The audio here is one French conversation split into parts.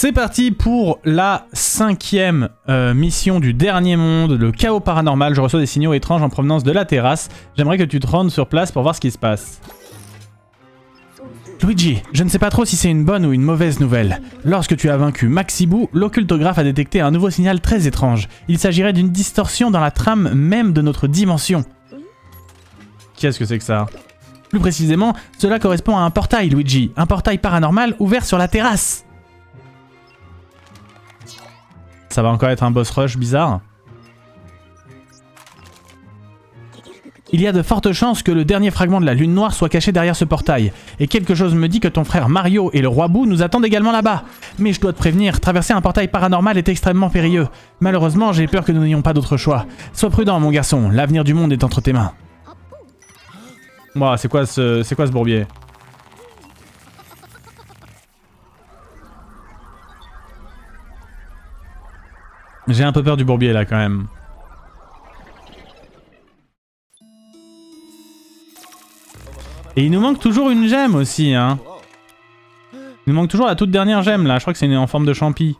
C'est parti pour la 5e mission du dernier monde, le chaos paranormal. Je reçois des signaux étranges en provenance de la terrasse. J'aimerais que tu te rendes sur place pour voir ce qui se passe. Luigi, je ne sais pas trop si c'est une bonne ou une mauvaise nouvelle. Lorsque tu as vaincu Maxibou, l'occultographe a détecté un nouveau signal très étrange. Il s'agirait d'une distorsion dans la trame même de notre dimension. Qu'est-ce que c'est que ça? Plus précisément, cela correspond à un portail, Luigi. Un portail paranormal ouvert sur la terrasse. Ça va encore être un boss rush bizarre. Il y a de fortes chances que le dernier fragment de la lune noire soit caché derrière ce portail. Et quelque chose me dit que ton frère Mario et le roi Boo nous attendent également là-bas. Mais je dois te prévenir, traverser un portail paranormal est extrêmement périlleux. Malheureusement, j'ai peur que nous n'ayons pas d'autre choix. Sois prudent, mon garçon, l'avenir du monde est entre tes mains. Ouah, c'est quoi ce bourbier? J'ai un peu peur du bourbier là quand même. Et il nous manque toujours une gemme aussi, hein. Il nous manque toujours la toute dernière gemme là, je crois que c'est en forme de champi.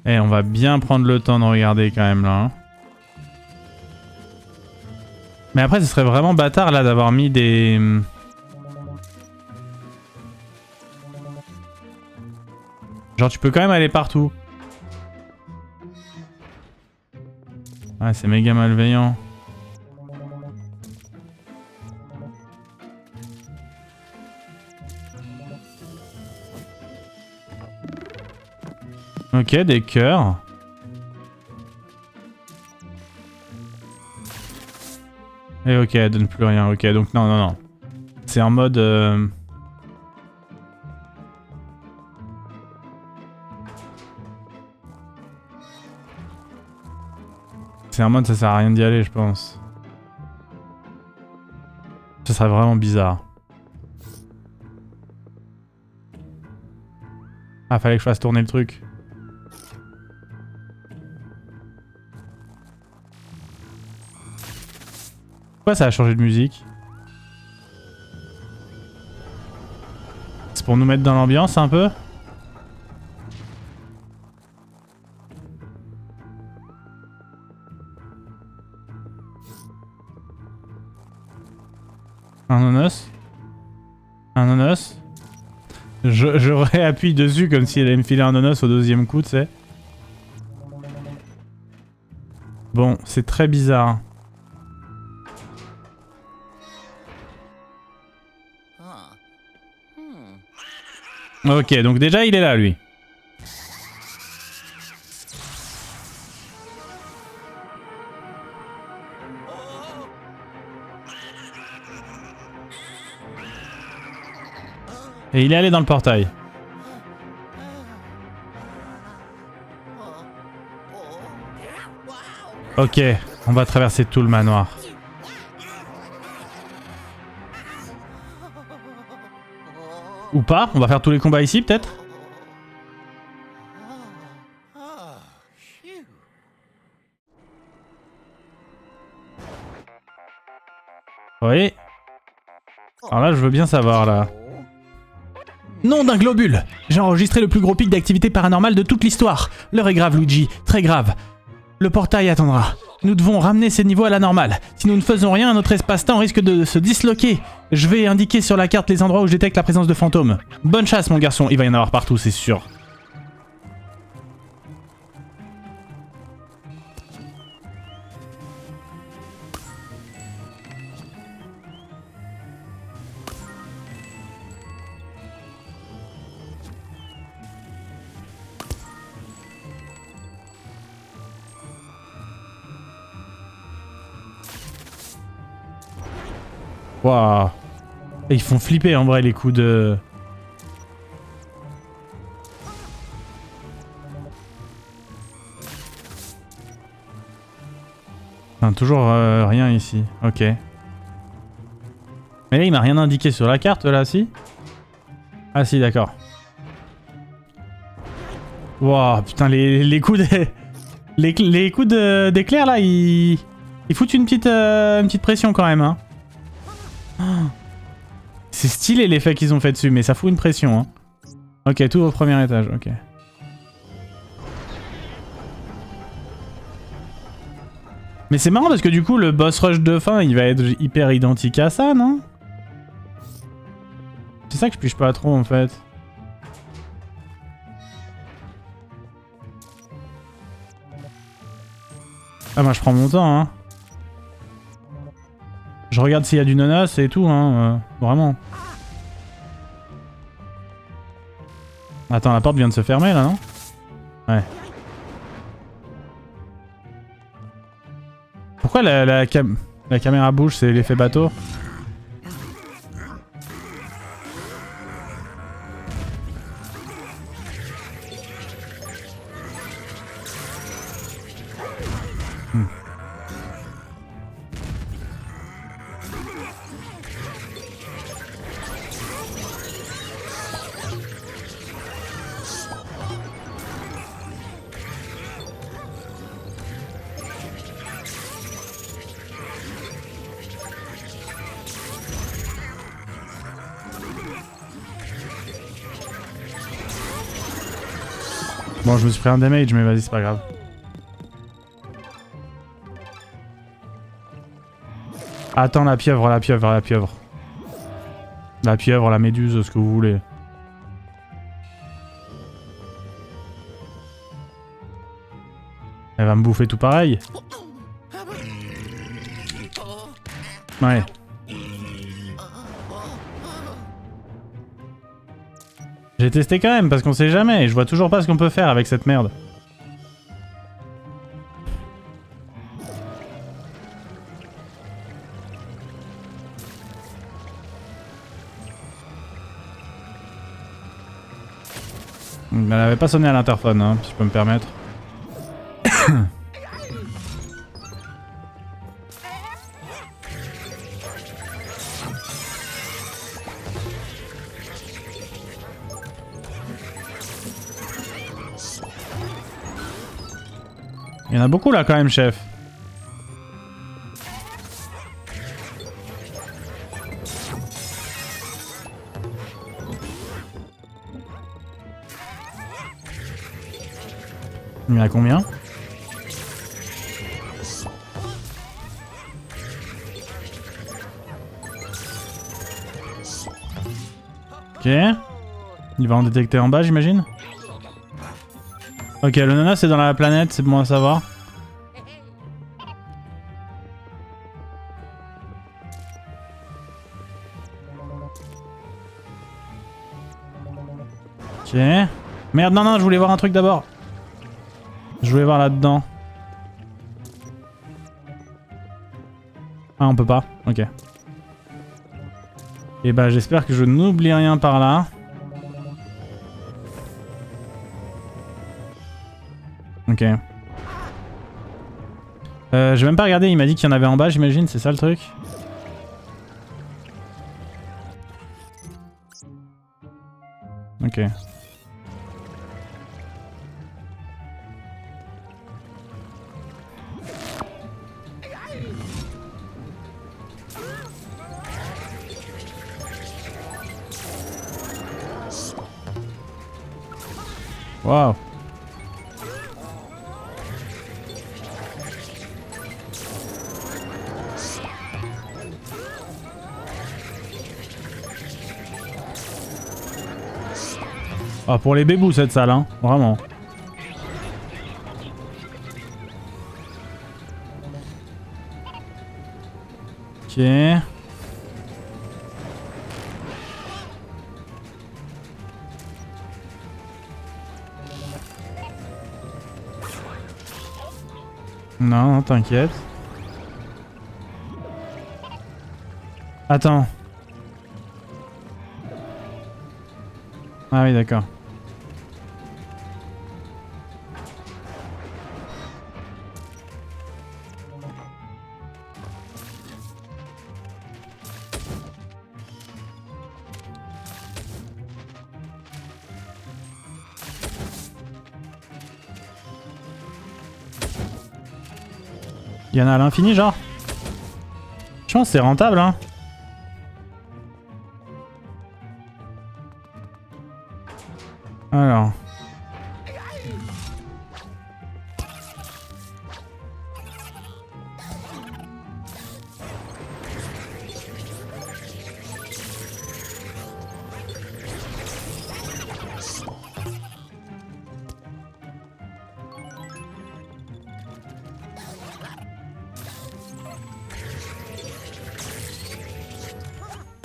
Eh, on va bien prendre le temps de regarder quand même là. Hein. Mais après, ce serait vraiment bâtard là d'avoir mis des... Genre tu peux quand même aller partout. Ah, c'est méga malveillant. Ok, des cœurs. Et ok, elle donne plus rien. Ok, donc non. C'est en mode... C'est un mode, ça sert à rien d'y aller, je pense. Ça serait vraiment bizarre. Ah, fallait que je fasse tourner le truc. Pourquoi ça a changé de musique? C'est pour nous mettre dans l'ambiance un peu? Un nonos. Un nonos. Je réappuie dessus comme si elle allait me filer un nonos au deuxième coup, tu sais. Bon, c'est très bizarre. Ok, donc déjà il est là, lui. Et il est allé dans le portail. Ok, on va traverser tout le manoir. Ou pas, on va faire tous les combats ici peut-être. Oui. Alors là, je veux bien savoir là. Nom d'un globule! J'ai enregistré le plus gros pic d'activité paranormale de toute l'histoire. L'heure est grave, Luigi, très grave. Le portail attendra. Nous devons ramener ces niveaux à la normale. Si nous ne faisons rien, notre espace-temps risque de se disloquer. Je vais indiquer sur la carte les endroits où je détecte la présence de fantômes. Bonne chasse, mon garçon, il va y en avoir partout, c'est sûr. Waouh. Ils font flipper en vrai les coups de... Enfin, toujours rien ici. Ok. Mais là il m'a rien indiqué sur la carte là, si? Ah si, d'accord. Waouh, putain les coups de... Les coups d'éclair là, ils foutent une petite pression quand même, hein. C'est stylé l'effet qu'ils ont fait dessus, mais ça fout une pression. Hein. Ok, tout au premier étage, ok. Mais c'est marrant parce que du coup, le boss rush de fin, il va être hyper identique à ça, non? C'est ça que je pige pas trop en fait. Ah, moi je prends mon temps, hein. Je regarde s'il y a du nonas et tout, hein. Vraiment. Attends, la porte vient de se fermer là, non? Ouais. Pourquoi la caméra bouge? C'est l'effet bateau? Bon, je me suis pris un damage, mais vas-y, c'est pas grave. Attends, la pieuvre, la pieuvre, la pieuvre. La pieuvre, la méduse, ce que vous voulez. Elle va me bouffer tout pareil. Ouais. J'ai testé quand même, parce qu'on sait jamais, et je vois toujours pas ce qu'on peut faire avec cette merde. Elle avait pas sonné à l'interphone, hein, si je peux me permettre. Il y en a beaucoup là quand même, chef. Il y en a combien? Ok. Il va en détecter en bas, j'imagine. Ok, le nana c'est dans la planète, c'est bon à savoir. Ok. Merde, non, non, je voulais voir un truc d'abord. Je voulais voir là-dedans. Ah, on peut pas. Ok. Et bah, j'espère que je n'oublie rien par là. Ok. J'ai même pas regardé, il m'a dit qu'il y en avait en bas, j'imagine, c'est ça le truc? Ok. Waouh. Ah, pour les bébous cette salle, hein, vraiment. Ok. Non, t'inquiète. Attends. Ah oui, d'accord. Il y en a à l'infini, genre. Je pense que c'est rentable, hein. Alors.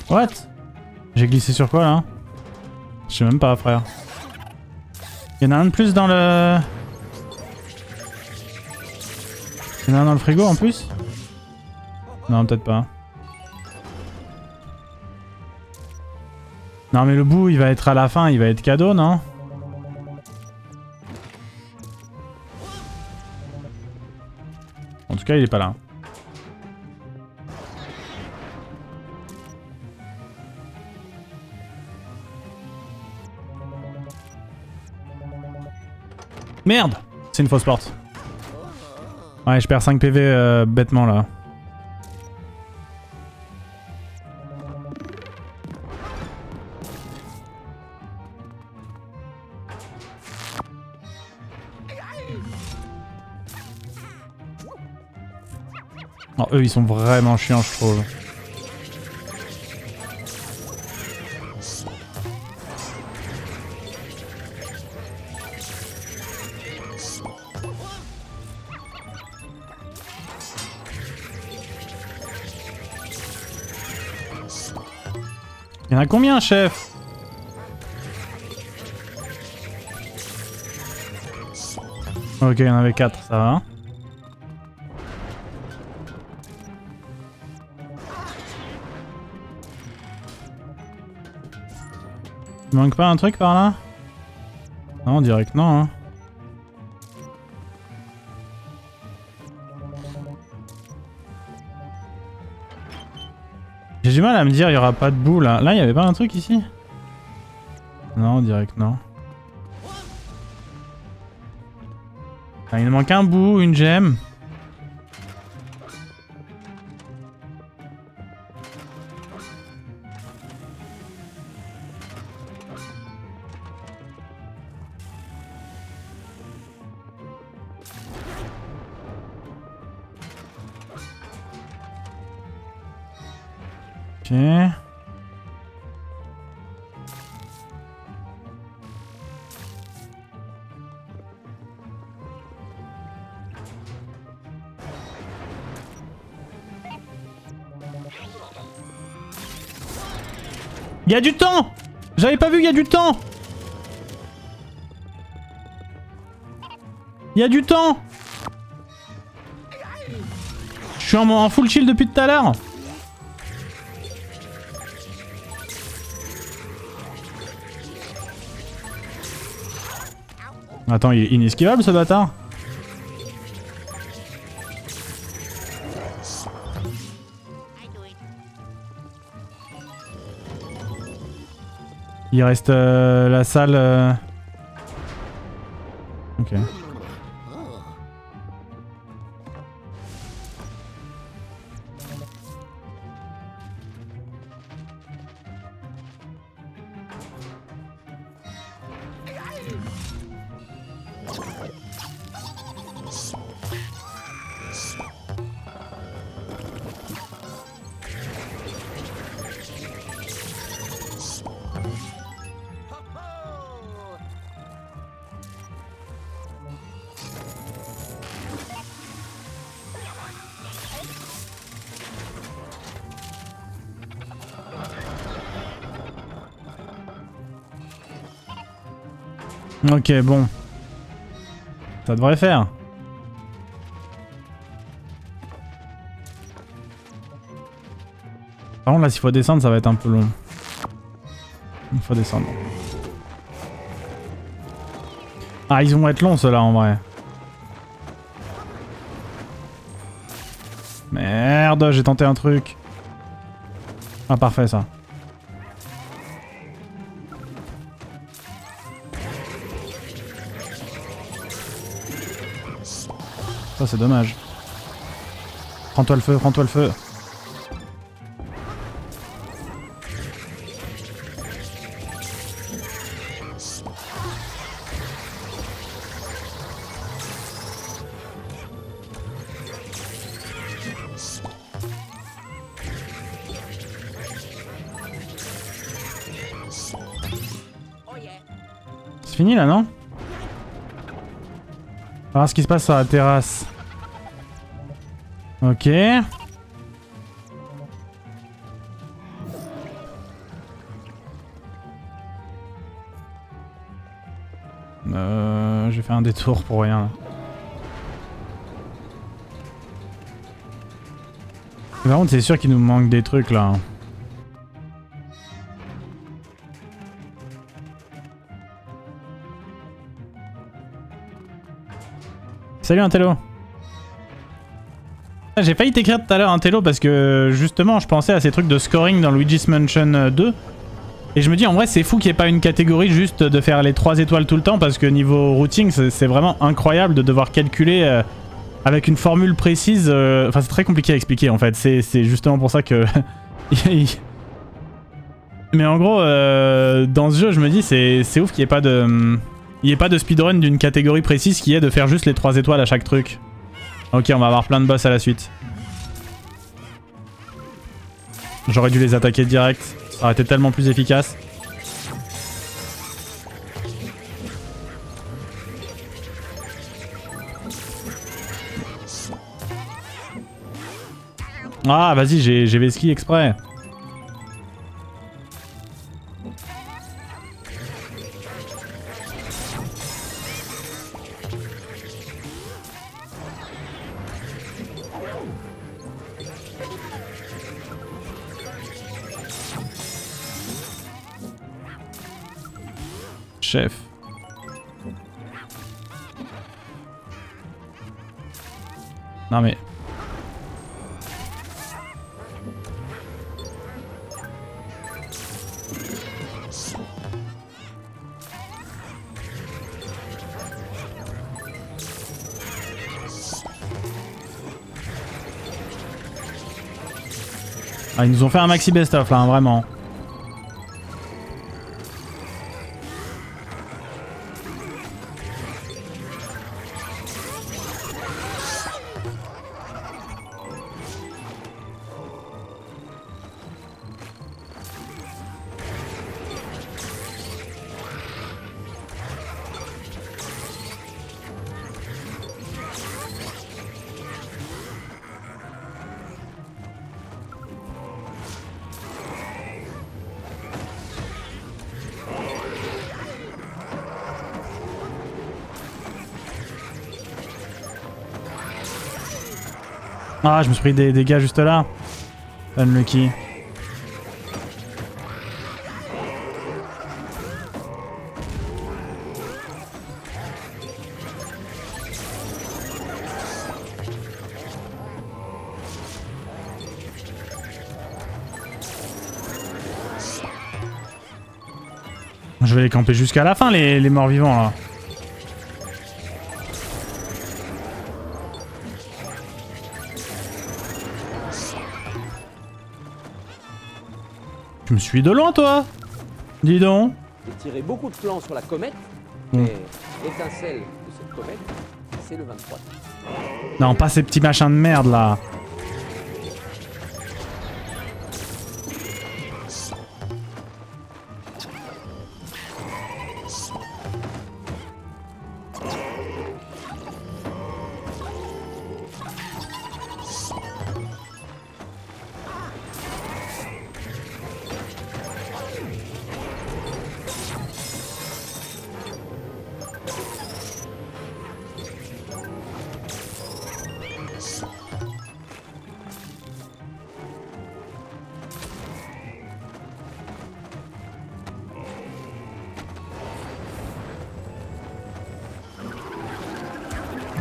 What? J'ai glissé sur quoi là? Je sais même pas, frère. Il y en a un de plus dans le... Il y en a un dans le frigo en plus? Non, peut-être pas. Non mais le bout il va être à la fin, il va être cadeau, non? En tout cas il est pas là. Merde! C'est une fausse porte. Ouais, je perds 5 PV bêtement là. Oh, eux ils sont vraiment chiants je trouve. Il y en a combien, chef? Ok, il y en avait 4, ça va. Il manque pas un truc par là? Non, on dirait que non. Hein. J'ai du mal à me dire, il y aura pas de boue là. Là, il y avait pas un truc ici? Non, on dirait que non. Ah, il nous manque un bout, une gemme. Ok. Il y a du temps! J'avais pas vu qu'il y a du temps! Il y a du temps! Je suis en full shield depuis tout à l'heure! Attends, il est inesquivable ce bâtard? Il reste la salle... Ok. Ok, bon. Ça devrait faire. Par contre, là, s'il faut descendre, ça va être un peu long. Il faut descendre. Ah, ils vont être longs, ceux-là, en vrai. Merde, j'ai tenté un truc. Ah, parfait, ça. Ça, c'est dommage. Prends-toi le feu, prends-toi le feu. C'est fini là, non? On va voir ce qui se passe sur la terrasse. Ok. J'ai fait un détour pour rien. Par contre, c'est sûr qu'il nous manque des trucs là. Salut Intello. J'ai failli t'écrire tout à l'heure Intello parce que justement je pensais à ces trucs de scoring dans Luigi's Mansion 2. Et je me dis en vrai c'est fou qu'il n'y ait pas une catégorie juste de faire les 3 étoiles tout le temps parce que niveau routing c'est vraiment incroyable de devoir calculer avec une formule précise. Enfin c'est très compliqué à expliquer en fait, c'est justement pour ça que... Mais en gros dans ce jeu je me dis c'est ouf qu'il n'y ait pas de... Il n'y ait pas de speedrun d'une catégorie précise qui est de faire juste les 3 étoiles à chaque truc. Ok, on va avoir plein de boss à la suite. J'aurais dû les attaquer direct. Ça aurait été tellement plus efficace. Ah, vas-y, j'ai vesquille exprès. Chef. Non mais... Ah, ils nous ont fait un maxi best-of là, hein, vraiment. Ah, je me suis pris des dégâts juste là. Unlucky. Je vais les camper jusqu'à la fin, les morts vivants là. Tu me suis de loin, toi? Dis donc. J'ai tiré beaucoup de plans sur la comète, mais l'étincelle de cette comète, c'est le 23. Non, pas ces petits machins de merde, là.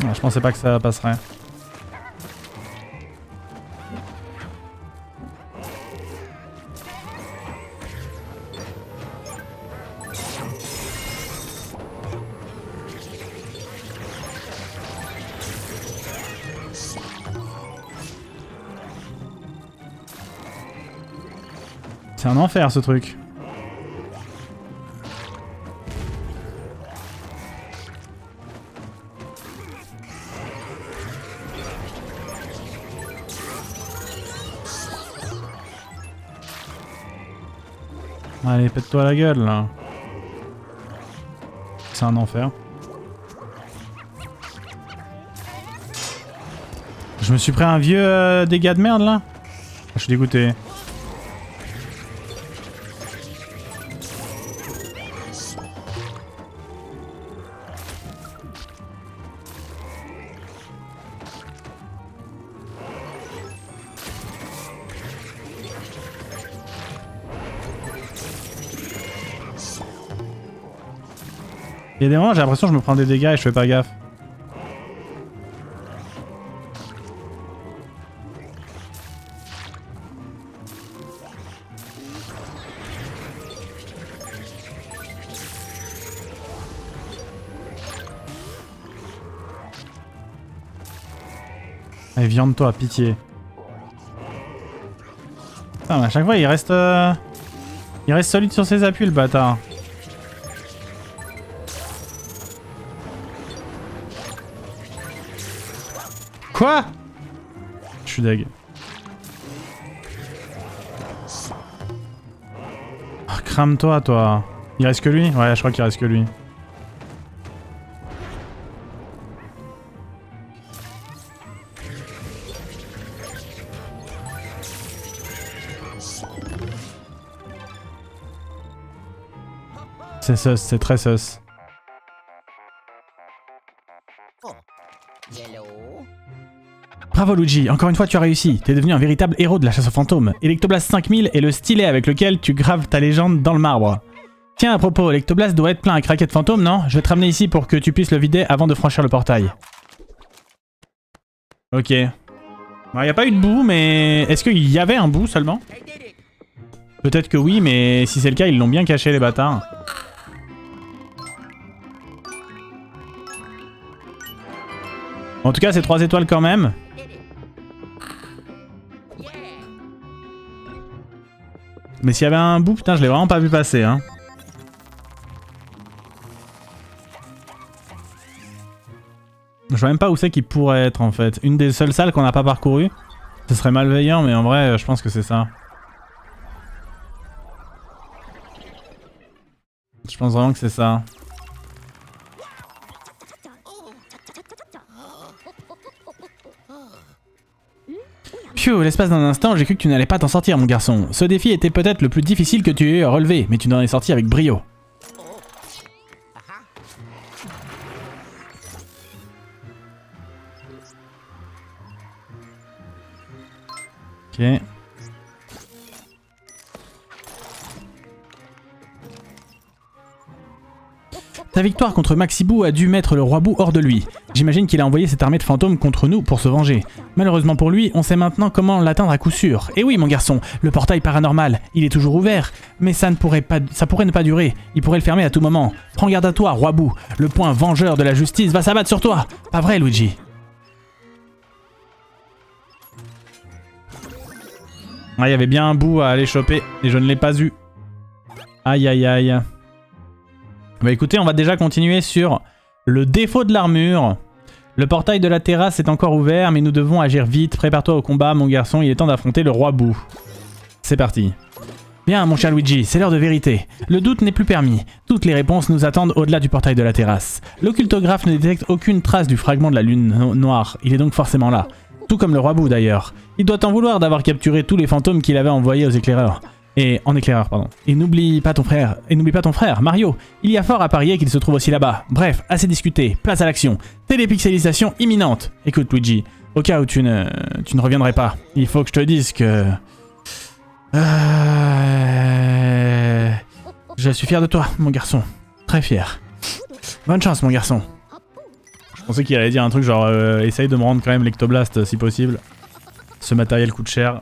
Non, je pensais pas que ça passerait. C'est un enfer ce truc. Allez, pète-toi la gueule là. c'est un enfer. Je me suis pris un vieux dégât de merde là. Je suis dégoûté. Il y a des moments j'ai l'impression que je me prends des dégâts et je fais pas gaffe. Allez, viande-toi, pitié. Putain, mais à chaque fois il reste solide sur ses appuis le bâtard. Quoi? Je suis deg. Oh, crame-toi, toi. Il reste que lui? Ouais, je crois qu'il reste que lui. C'est sus, c'est très sus. Bravo Luigi, encore une fois tu as réussi. T'es devenu un véritable héros de la chasse aux fantômes. Electoblast 5000 est le stylet avec lequel tu graves ta légende dans le marbre. Tiens, à propos, Electoblast doit être plein à craquer de fantômes, non? Je vais te ramener ici pour que tu puisses le vider avant de franchir le portail. Ok. Bon, y a pas eu de boue, mais... Est-ce qu'il y avait un bout seulement? Peut-être que oui, mais si c'est le cas, ils l'ont bien caché les bâtards. En tout cas, c'est 3 étoiles quand même. Mais s'il y avait un bout, putain, je l'ai vraiment pas vu passer, hein. Je vois même pas où c'est qu'il pourrait être, en fait. Une des seules salles qu'on n'a pas parcourues. Ce serait malveillant, mais en vrai, je pense que c'est ça. Je pense vraiment que c'est ça. Phew, l'espace d'un instant, j'ai cru que tu n'allais pas t'en sortir, mon garçon. Ce défi était peut-être le plus difficile que tu aies relevé, mais tu n'en es sorti avec brio. Ok. Ta victoire contre Maxibou a dû mettre le roi Bou hors de lui. J'imagine qu'il a envoyé cette armée de fantômes contre nous pour se venger. Malheureusement pour lui, on sait maintenant comment l'atteindre à coup sûr. Et oui mon garçon, le portail paranormal, il est toujours ouvert, mais ça pourrait ne pas durer. Il pourrait le fermer à tout moment. Prends garde à toi, roi Bou. Le point vengeur de la justice va s'abattre sur toi. Pas vrai, Luigi? Ah, il y avait bien un bout à aller choper, et je ne l'ai pas eu. Aïe aïe aïe. Bah écoutez, on va déjà continuer sur le défaut de l'armure. Le portail de la terrasse est encore ouvert, mais nous devons agir vite. Prépare-toi au combat, mon garçon, il est temps d'affronter le roi Bou. C'est parti. Bien, mon cher Luigi, c'est l'heure de vérité. Le doute n'est plus permis. Toutes les réponses nous attendent au-delà du portail de la terrasse. L'occultographe ne détecte aucune trace du fragment de la lune noire. Il est donc forcément là. Tout comme le roi Bou d'ailleurs. Il doit en vouloir d'avoir capturé tous les fantômes qu'il avait envoyés aux éclaireurs. En éclaireur, pardon. Et n'oublie pas ton frère, Mario. Il y a fort à parier qu'il se trouve aussi là-bas. Bref, assez discuté, place à l'action. Télépixelisation imminente. Écoute Luigi, au cas où tu ne reviendrais pas, il faut que je te dise que... Je suis fier de toi, mon garçon. Très fier. Bonne chance, mon garçon. Je pensais qu'il allait dire un truc genre essaye de me rendre quand même l'Ectoblast si possible. Ce matériel coûte cher.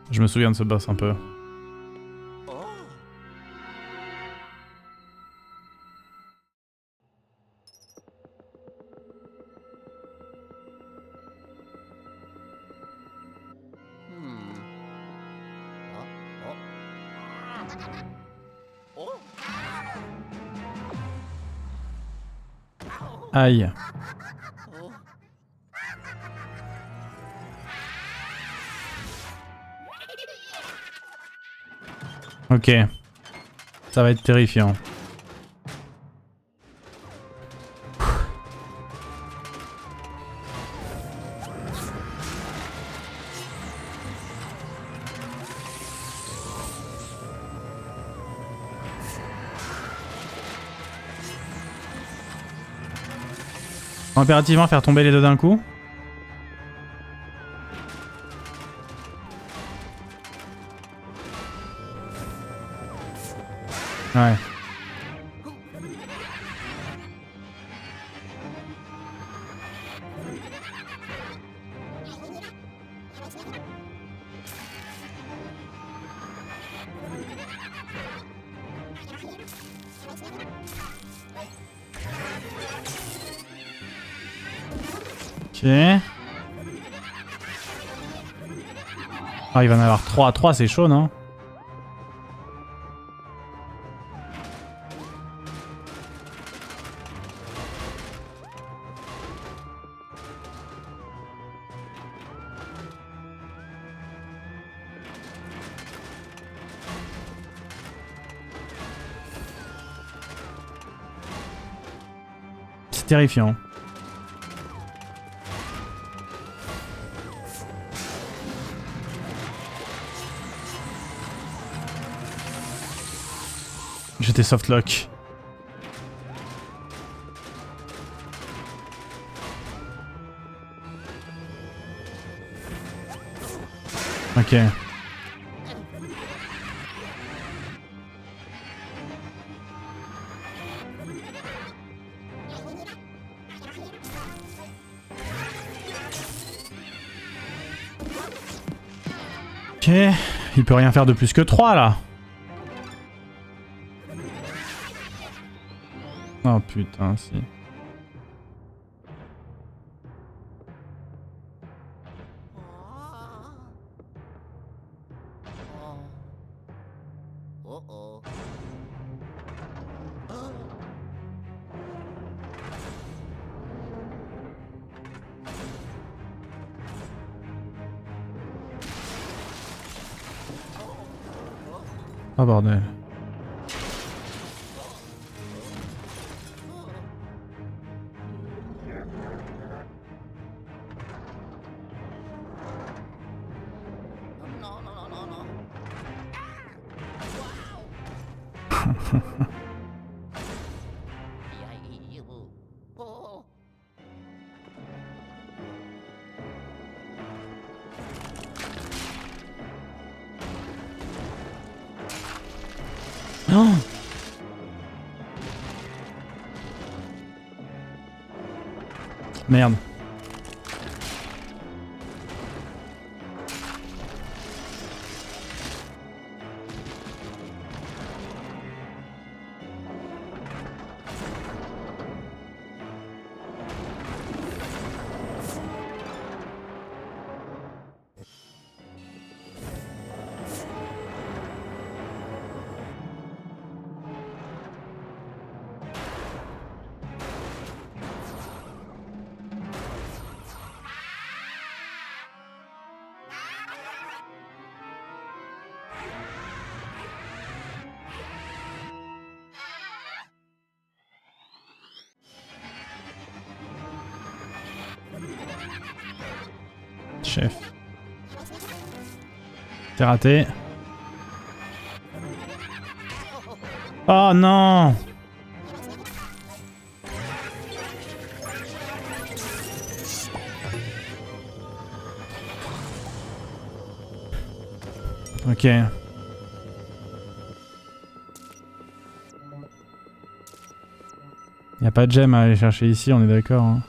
Je me souviens de ce boss un peu. Aïe. Ok. Ça va être terrifiant. Impérativement faire tomber les deux d'un coup. Ouais. Ok. Ah, il va en avoir 3 à 3, c'est chaud, non? C'est terrifiant. J'étais softlock. Ok. Ok. Il peut rien faire de plus que 3 là. Oh putain, si. Oh bordel. Oh. Merde. Chef. C'est raté. Oh non! Ok. Y a pas de gemme à aller chercher ici, on est d'accord. Hein.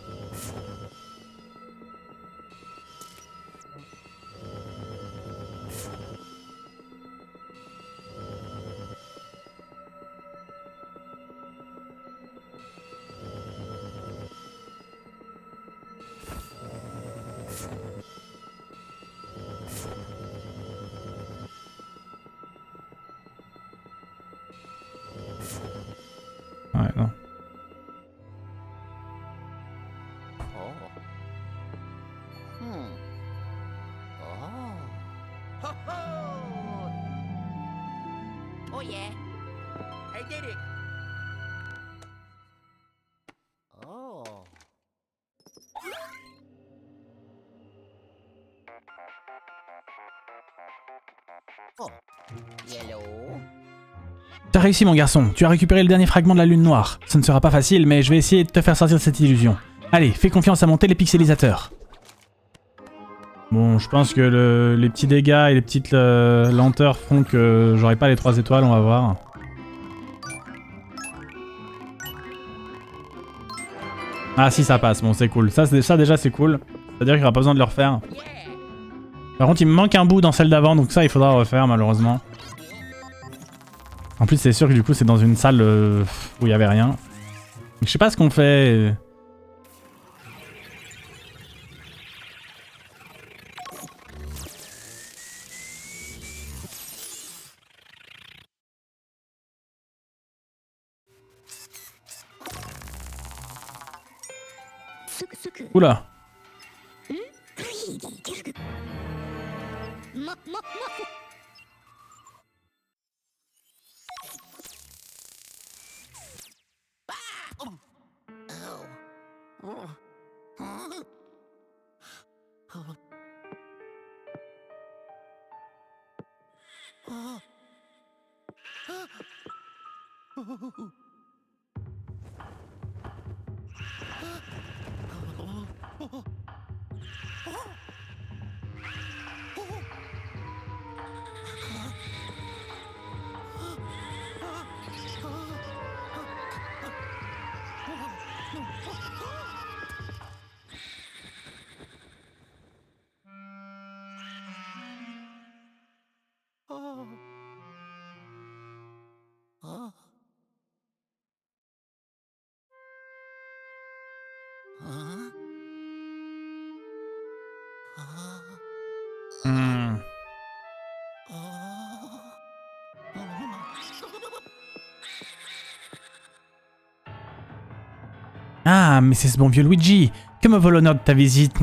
Oh yeah. I did it. Oh. Oh. Yellow. T'as réussi mon garçon, tu as récupéré le dernier fragment de la lune noire. Ce ne sera pas facile, mais je vais essayer de te faire sortir de cette illusion. Allez, fais confiance à mon télépixelisateurs. Bon, je pense que les petits dégâts et les petites lenteurs font que j'aurai pas les 3 étoiles, on va voir. Ah si, ça passe, bon c'est cool. Ça déjà c'est cool. C'est-à-dire qu'il n'y aura pas besoin de le refaire. Par contre il me manque un bout dans celle d'avant, donc ça il faudra refaire malheureusement. En plus c'est sûr que du coup c'est dans une salle où il n'y avait rien. Donc, je sais pas ce qu'on fait. Oula. Ah, mais c'est ce bon vieux Luigi. Que me vaut l'honneur de ta visite.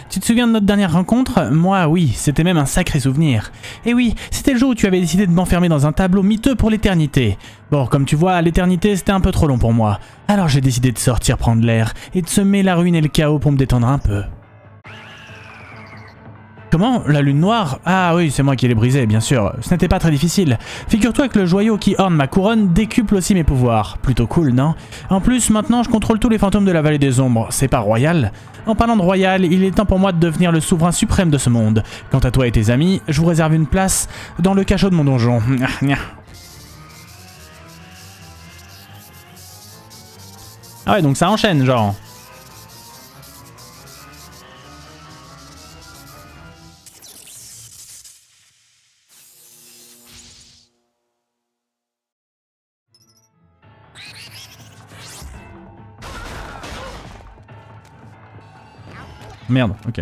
Tu te souviens de notre dernière rencontre? Moi, oui, c'était même un sacré souvenir. Et oui, c'était le jour où tu avais décidé de m'enfermer dans un tableau miteux pour l'éternité. Bon, comme tu vois, l'éternité c'était un peu trop long pour moi. Alors j'ai décidé de sortir prendre l'air et de semer la ruine et le chaos pour me détendre un peu. Comment? La lune noire? Ah oui, c'est moi qui l'ai brisée, bien sûr. Ce n'était pas très difficile. Figure-toi que le joyau qui orne ma couronne décuple aussi mes pouvoirs. Plutôt cool, non? En plus, maintenant, je contrôle tous les fantômes de la vallée des ombres. C'est pas royal? En parlant de royal, il est temps pour moi de devenir le souverain suprême de ce monde. Quant à toi et tes amis, je vous réserve une place dans le cachot de mon donjon. Ah ouais, donc ça enchaîne, genre. Merde, ok.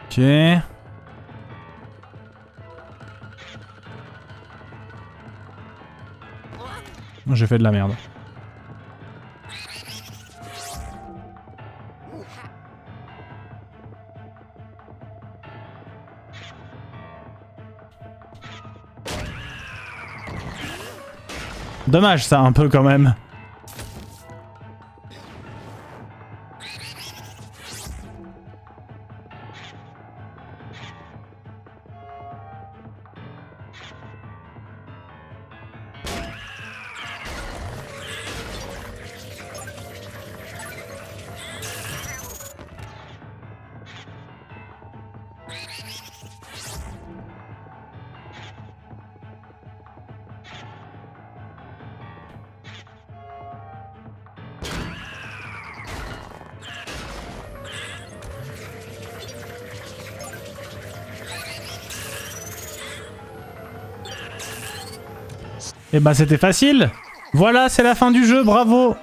Ok. J'ai fait de la merde. Dommage ça, un peu quand même. Et bah c'était facile. Voilà, c'est la fin du jeu, bravo.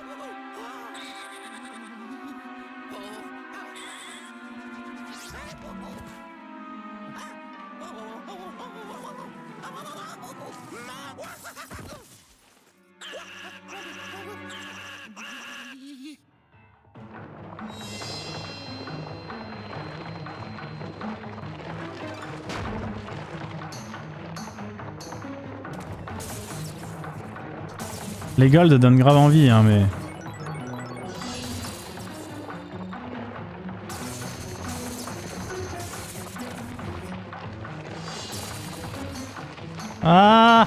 Les golds donnent grave envie, hein, mais... Ah!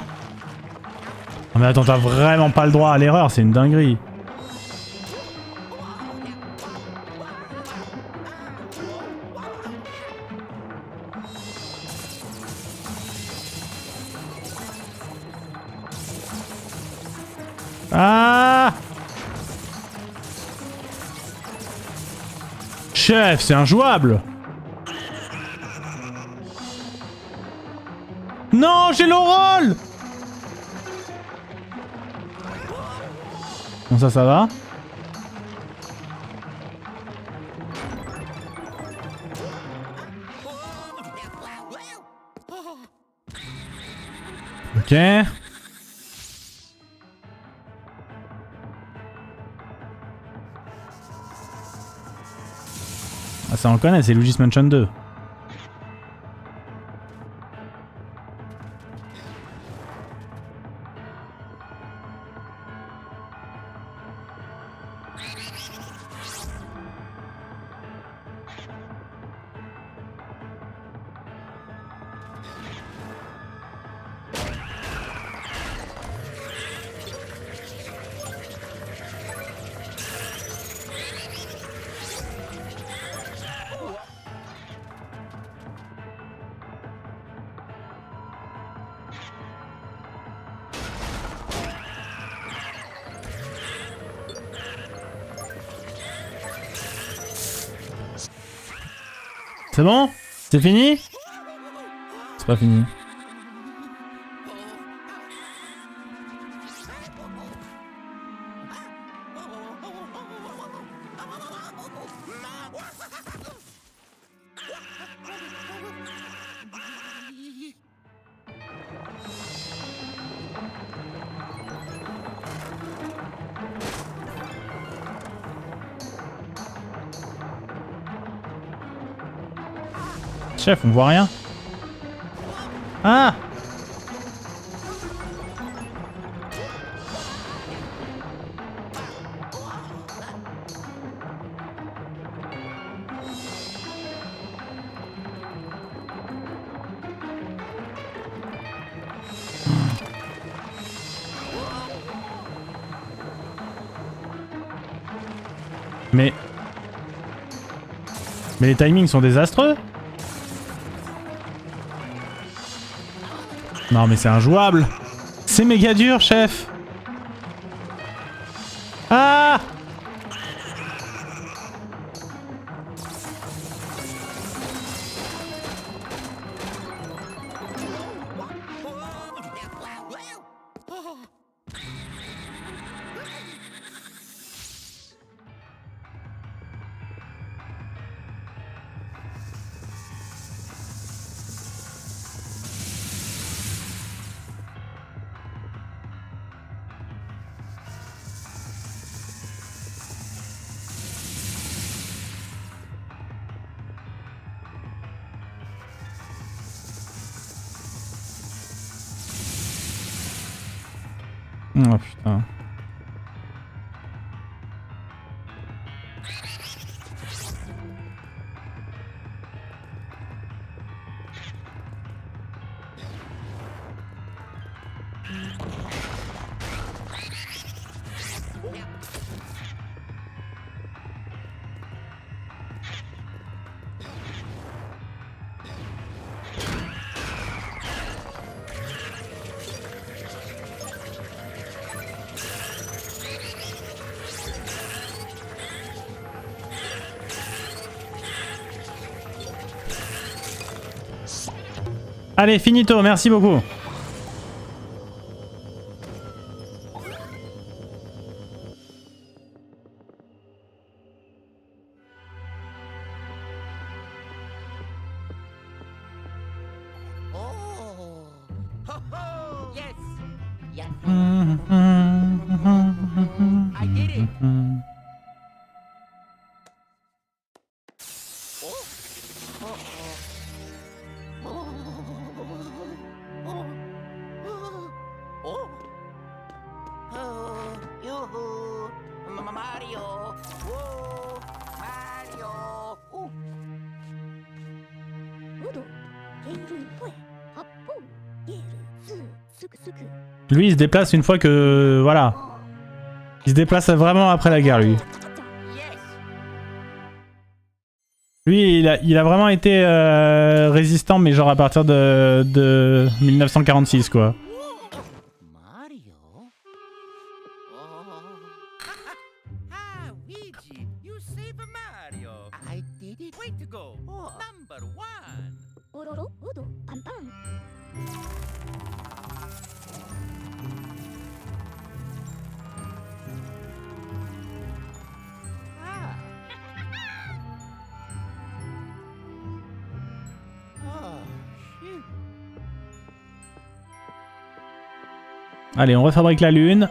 Non mais attends, t'as vraiment pas le droit à l'erreur, c'est une dinguerie. Ah! Chef, c'est injouable! Non, j'ai l'oral! Bon, ça va. Ok. Ah, ça on connaît, c'est Luigi's Mansion 2. C'est bon? C'est fini? C'est pas fini. Chef, on voit rien. Ah! Mais les timings sont désastreux. Non mais c'est injouable. C'est méga dur, chef. Ah! Oh putain. Allez, finito, merci beaucoup. Oh. Ho ho. Yes. Yes. I did it. Oh. Mario. Whoa, Mario. Ooh. Lui, il se déplace une fois que... Voilà. Il se déplace vraiment après la guerre, lui. Yes. Lui, il a vraiment été résistant, mais genre à partir de 1946, quoi. Mario? Oh. Ah, Luigi, you saved Mario. I did it. Way to go. Number 1. Ah. Oh, shoot. Allez, on refabrique la lune.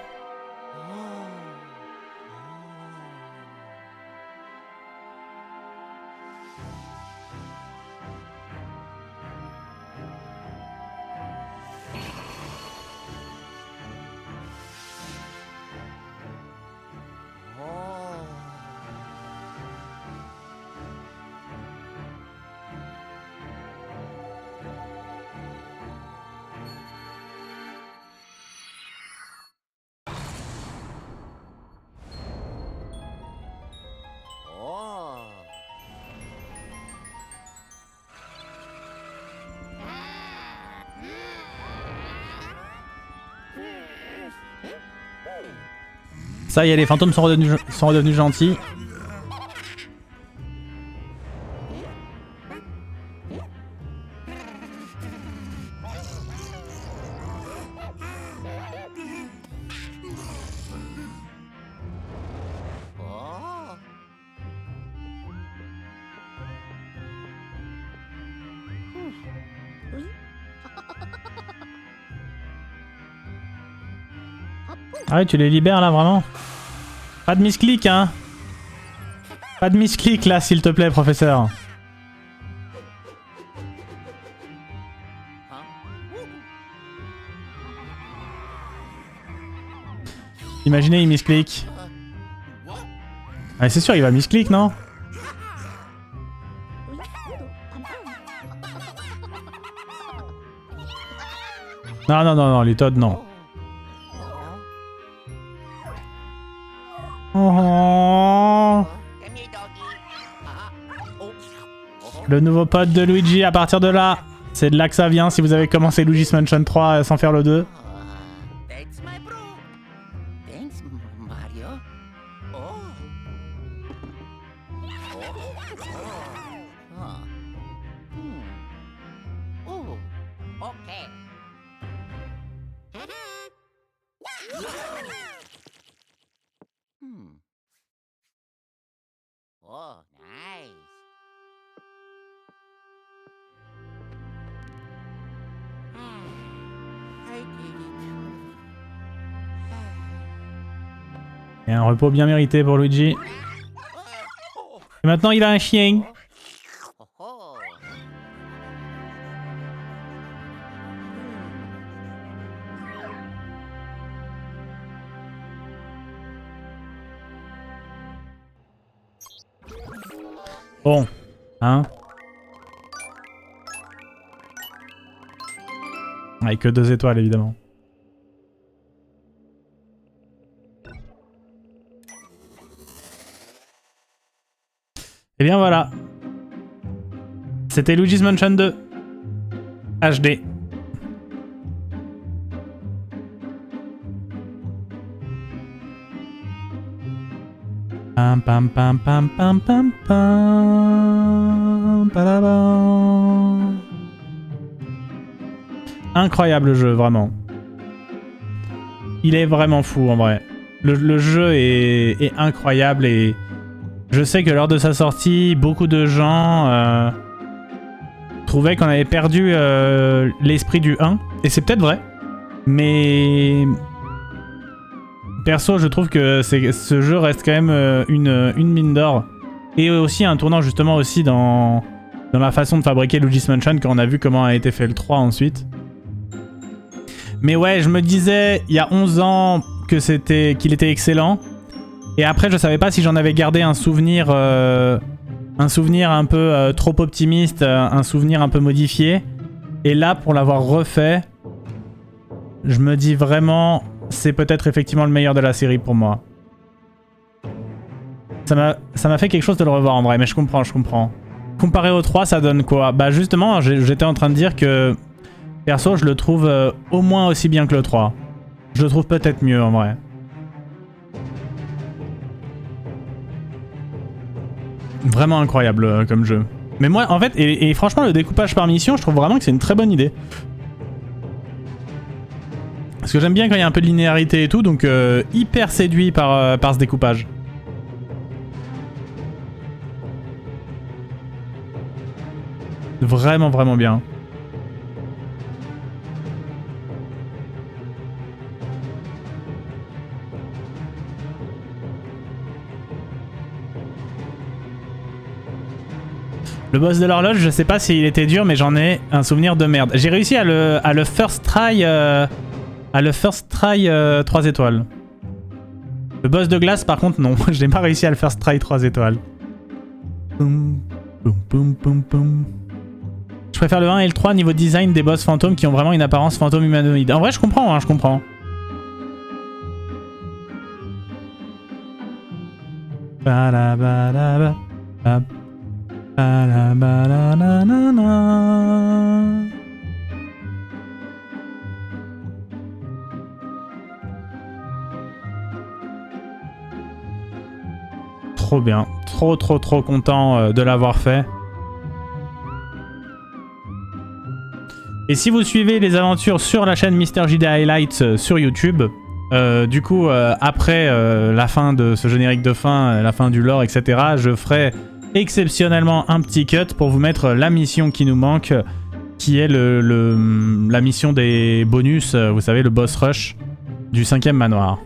Ça y est, les fantômes sont redevenus gentils. Oh. Ah ouais, tu les libères là, vraiment? Pas de misclick, hein? Pas de misclick là, s'il te plaît, professeur. Imaginez, il misclick. Ah, c'est sûr, il va misclick, non? Non, non, non, non, les Toads, non. Oh. Come here, doggy. Oh. Le nouveau pote de Luigi, à partir de là, c'est de là que ça vient si vous avez commencé Luigi's Mansion 3 sans faire le 2. Thanks, my bro. Thanks, Mario. Oh. Oh. Okay. Oh, nice. I did it. Et un repos bien mérité pour Luigi. Et maintenant, il a un chien. Oh, oh. Bon, hein? Avec que 2 étoiles, évidemment. Et bien voilà. C'était Luigi's Mansion 2. HD. Pam pam pam pam pam pam pam. Palabam. Incroyable jeu, vraiment. Il est vraiment fou en vrai. Le jeu est incroyable et je sais que lors de sa sortie, beaucoup de gens trouvaient qu'on avait perdu l'esprit du 1. Et c'est peut-être vrai. Mais perso, je trouve que ce jeu reste quand même une mine d'or. Et aussi un tournant justement aussi dans la façon de fabriquer Luigi's Mansion quand on a vu comment a été fait le 3 ensuite. Mais ouais, je me disais il y a 11 ans qu'il était excellent. Et après, je savais pas si j'en avais gardé un souvenir un peu trop optimiste, un souvenir un peu modifié. Et là, pour l'avoir refait, je me dis vraiment, c'est peut-être effectivement le meilleur de la série pour moi. Ça m'a fait quelque chose de le revoir en vrai, mais je comprends, je comprends. Comparé au 3, ça donne quoi? Bah justement, j'étais en train de dire que, perso, je le trouve au moins aussi bien que le 3. Je le trouve peut-être mieux en vrai. Vraiment incroyable comme jeu. Mais moi, en fait, et franchement, le découpage par mission, je trouve vraiment que c'est une très bonne idée. Parce que j'aime bien quand il y a un peu de linéarité et tout, donc hyper séduit par ce découpage. Vraiment, vraiment bien. Le boss de l'horloge, je sais pas s'il était dur, mais j'en ai un souvenir de merde. J'ai réussi à le first try, 3 étoiles. Le boss de glace, par contre, non. Je n'ai pas réussi à le first try 3 étoiles. Boum, boum, boum, boum, boum. Je préfère le 1 et le 3 niveau design des boss fantômes qui ont vraiment une apparence fantôme humanoïde. En vrai, je comprends, hein, je comprends. Trop bien. Trop content de l'avoir fait. Et si vous suivez les aventures sur la chaîne MrJD Highlights sur YouTube, du coup, après la fin de ce générique de fin, la fin du lore, etc., je ferai exceptionnellement un petit cut pour vous mettre la mission qui nous manque, qui est la mission des bonus, vous savez, le boss rush du 5e manoir.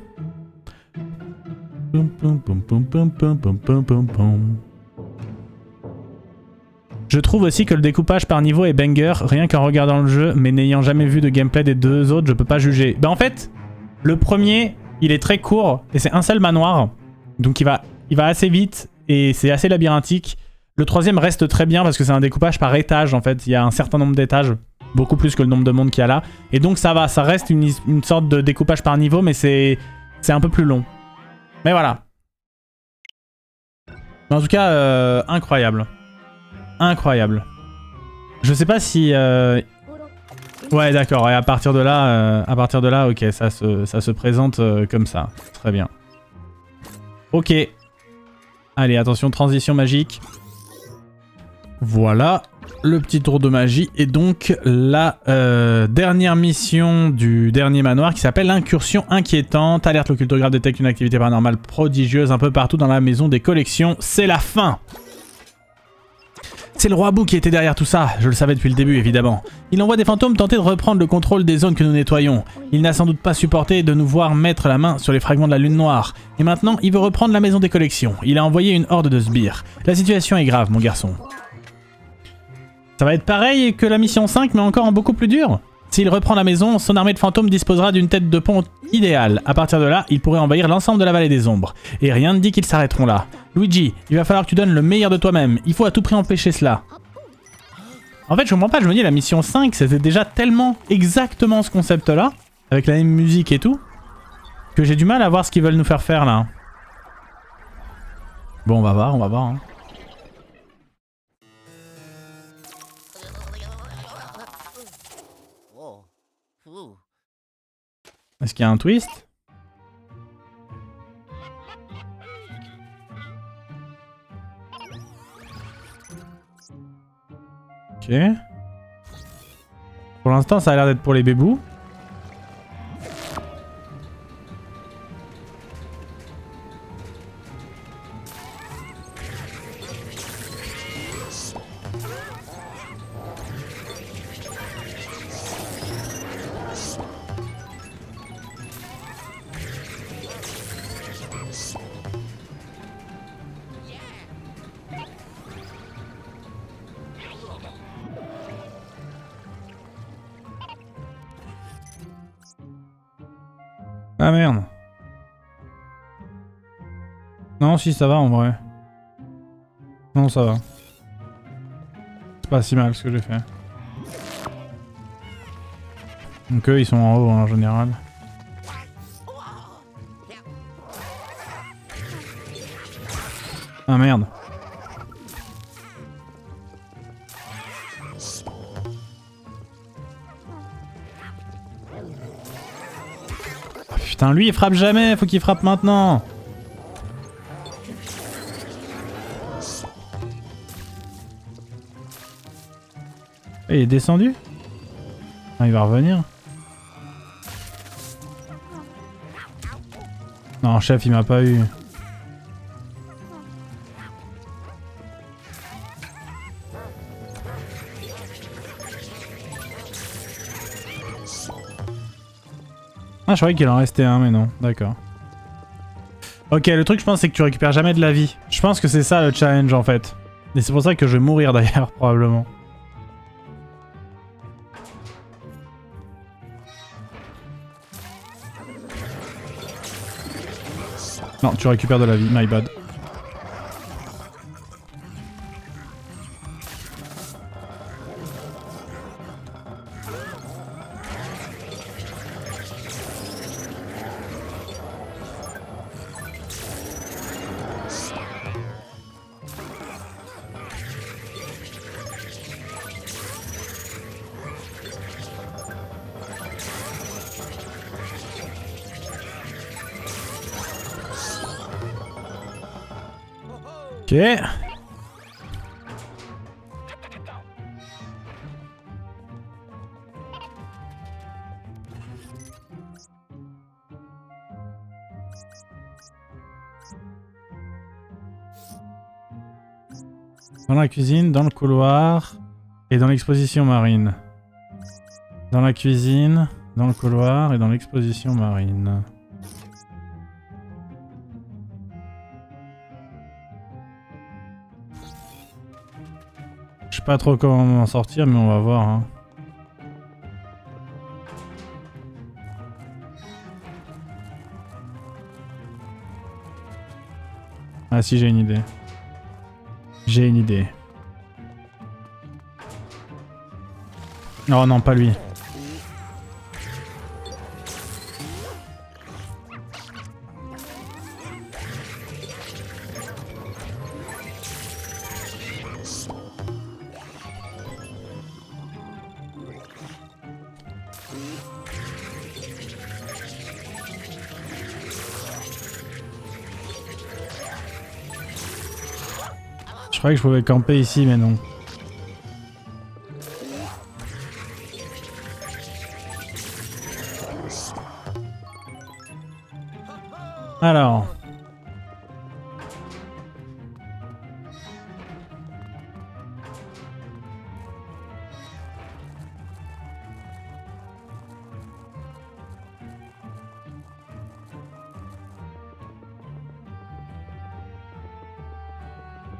Je trouve aussi que le découpage par niveau est banger, rien qu'en regardant le jeu, mais n'ayant jamais vu de gameplay des deux autres, je peux pas juger. Bah en fait, le premier, il est très court, et c'est un seul manoir, donc il va assez vite, et c'est assez labyrinthique. Le troisième reste très bien, parce que c'est un découpage par étage, en fait, il y a un certain nombre d'étages, beaucoup plus que le nombre de monde qu'il y a là, et donc ça va, ça reste une sorte de découpage par niveau, mais c'est un peu plus long. Mais voilà. Mais en tout cas, incroyable. Incroyable. Je sais pas si... Ouais, d'accord. Et à partir de là, ok, ça se présente comme ça. Très bien. Ok. Allez, attention, transition magique. Voilà. Le petit tour de magie. Et donc, la dernière mission du dernier manoir qui s'appelle Incursion inquiétante. Alerte, le cultographe détecte une activité paranormale prodigieuse un peu partout dans la maison des collections. C'est la fin! C'est le roi Bou qui était derrière tout ça, je le savais depuis le début évidemment. Il envoie des fantômes tenter de reprendre le contrôle des zones que nous nettoyons. Il n'a sans doute pas supporté de nous voir mettre la main sur les fragments de la lune noire. Et maintenant, il veut reprendre la maison des collections. Il a envoyé une horde de sbires. La situation est grave, mon garçon. Ça va être pareil que la mission 5, mais encore en beaucoup plus dur. S'il reprend la maison, son armée de fantômes disposera d'une tête de pont idéale. À partir de là, il pourrait envahir l'ensemble de la vallée des ombres. Et rien ne dit qu'ils s'arrêteront là. Luigi, il va falloir que tu donnes le meilleur de toi-même. Il faut à tout prix empêcher cela. En fait, je comprends pas, je me dis, la mission 5, c'était déjà tellement exactement ce concept-là, avec la même musique et tout, que j'ai du mal à voir ce qu'ils veulent nous faire faire, là. Bon, on va voir, hein. Est-ce qu'il y a un twist? Ok. Pour l'instant, ça a l'air d'être pour les bébous. Ah merde. Non, si, ça va en vrai. Non, ça va. C'est pas si mal ce que j'ai fait. Donc eux, ils sont en haut hein, en général. Ah merde. Oh, putain, lui il frappe jamais, faut qu'il frappe maintenant. Il est descendu? Ah, il va revenir. Non, chef, il m'a pas eu. Ah, je croyais qu'il en restait un, mais non. D'accord. Ok, le truc, je pense, c'est que tu récupères jamais de la vie. Je pense que c'est ça le challenge, en fait. Et c'est pour ça que je vais mourir, d'ailleurs, probablement. Non, tu récupères de la vie, my bad. Ok. Dans la cuisine, dans le couloir et dans l'exposition marine. Dans la cuisine, dans le couloir et dans l'exposition marine. Je sais pas trop comment m'en sortir, mais on va voir. Hein. Ah si, j'ai une idée. J'ai une idée. Oh non, pas lui. Je croyais que je pouvais camper ici, mais non. Alors.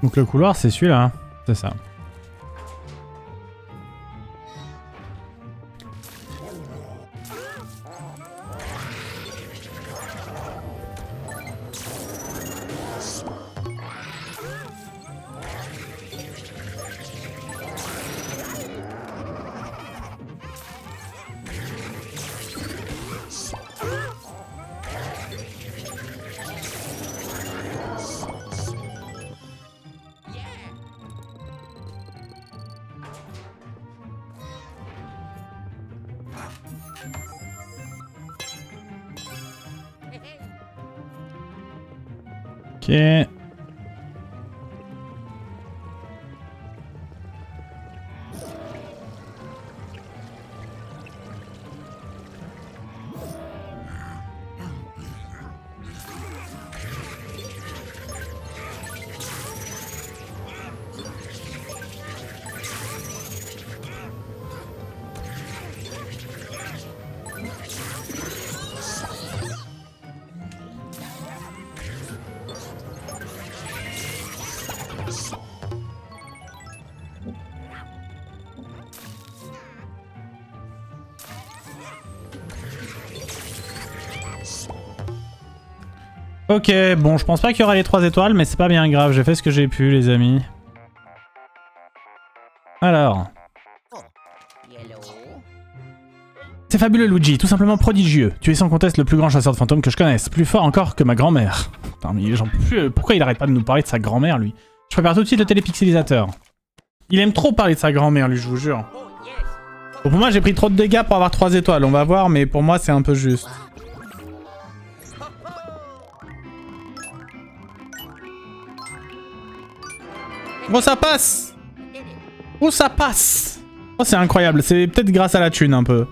Donc le couloir, c'est celui-là. C'est ça. Ok. Ok, bon, je pense pas qu'il y aura les 3 étoiles, mais c'est pas bien grave, j'ai fait ce que j'ai pu, les amis. Alors... Yellow. C'est fabuleux, Luigi, tout simplement prodigieux. Tu es sans conteste le plus grand chasseur de fantômes que je connaisse, plus fort encore que ma grand-mère. Putain, mais j'en peux plus. Pourquoi il arrête pas de nous parler de sa grand-mère, lui? Je prépare tout de suite le télépixelisateur. Il aime trop parler de sa grand-mère, lui, je vous jure. Oh yes. Bon, pour moi, j'ai pris trop de dégâts pour avoir 3 étoiles, on va voir, mais pour moi, c'est un peu juste. Oh, ça passe! Did it. Oh, ça passe! Oh, c'est incroyable, c'est peut-être grâce à la thune, un peu.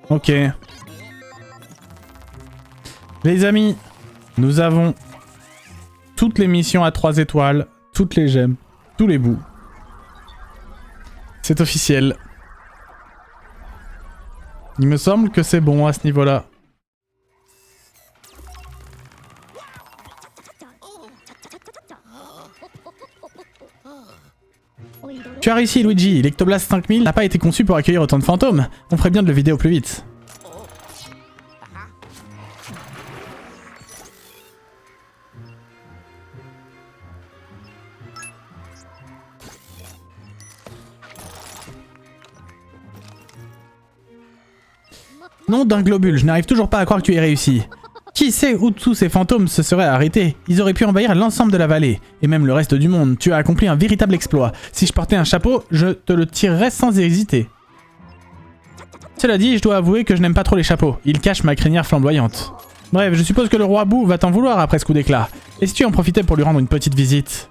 Ok. Les amis, nous avons toutes les missions à 3 étoiles, toutes les gemmes, tous les bouts. C'est officiel. Il me semble que c'est bon à ce niveau-là. Tu as réussi, Luigi. L'Ectoblast 5000 n'a pas été conçu pour accueillir autant de fantômes. On ferait bien de le vider au plus vite. Nom d'un globule, je n'arrive toujours pas à croire que tu aies réussi. Qui sait où tous ces fantômes se seraient arrêtés? Ils auraient pu envahir l'ensemble de la vallée, et même le reste du monde. Tu as accompli un véritable exploit. Si je portais un chapeau, je te le tirerais sans hésiter. Cela dit, je dois avouer que je n'aime pas trop les chapeaux. Ils cachent ma crinière flamboyante. Bref, je suppose que le roi Boo va t'en vouloir après ce coup d'éclat. Et si tu en profitais pour lui rendre une petite visite?